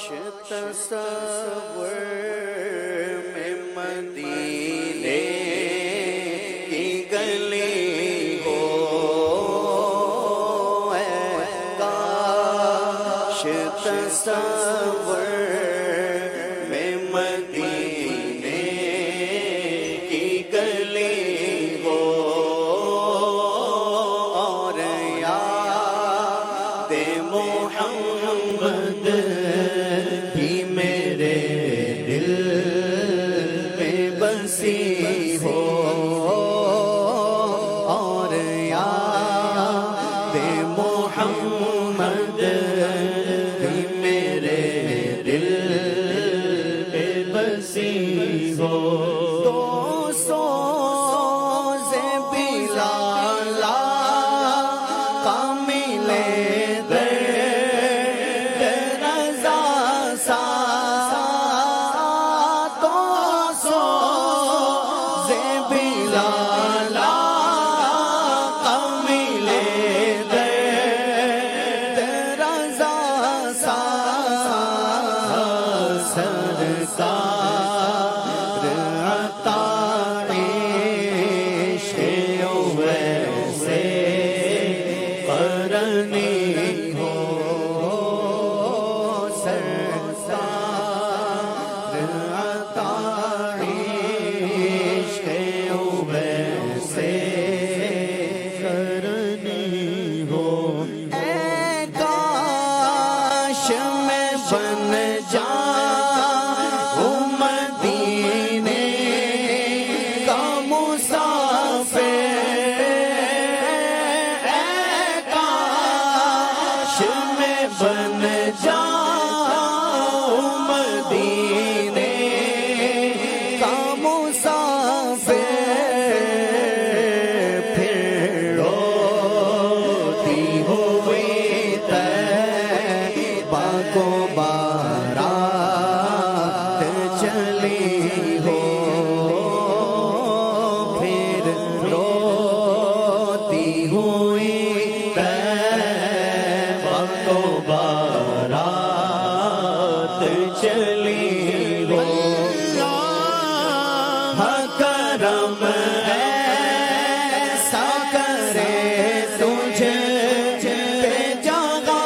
تصور میں مدینے کی گلی ہو، اے کاش تصور میں مدینے کی گلی ہو، اور یاد محمد بھی میرے دل میں بسی ہو، اور یاد محمد بھی میرے دل میں بسی ہو، تو سوز بلال کا ملے بن جاؤں مدینے کا مسافر، پھر روتی ہوئی طیبہ کو بارات چلی ہو، پھر روتی ہوئی بارات چلی ہو، کرم ایسا کرے تجھے پہ جگہ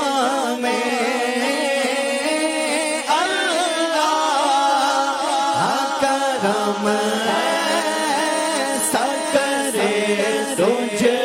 میں اللہ، کرم ایسا کرے تجھے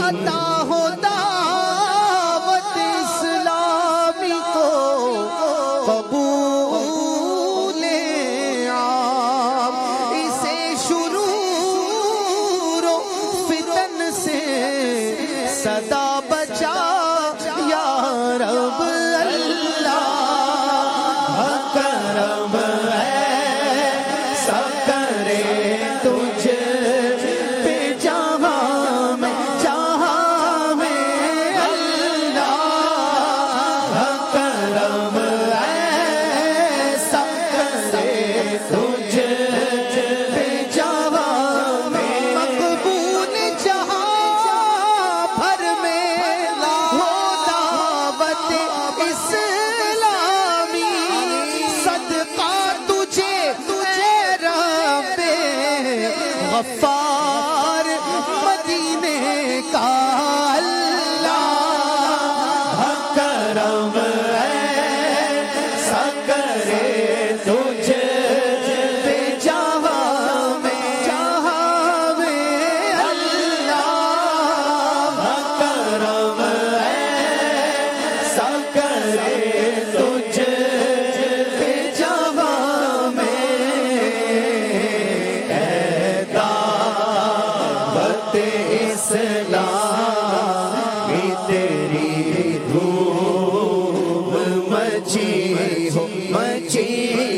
عطا ہو دعوت اسلامی کو قبول عام، اسے شرور و فتن سے صدا بچا یا رب اللہ، کرم ایسا کرے تجھے غفار مدینے کا اللہ، کرم ایسا کرے تجھے پہ جہاں میں اللہ، کرم ایسا کرے تجھے پہ جہاں میں اسلامی تیری دھوم مچی ہو مچی